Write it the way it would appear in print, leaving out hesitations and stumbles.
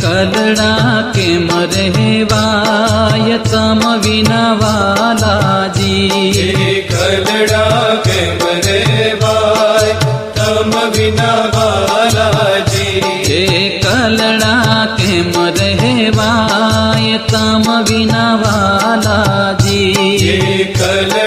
कलड़ा केम रहेवाय तम विना वालाजी। कलड़ा केम रहेवाय तम विना वालाजी। कलड़ा केम रहेवाय तम विना वालाजी। कलड़ा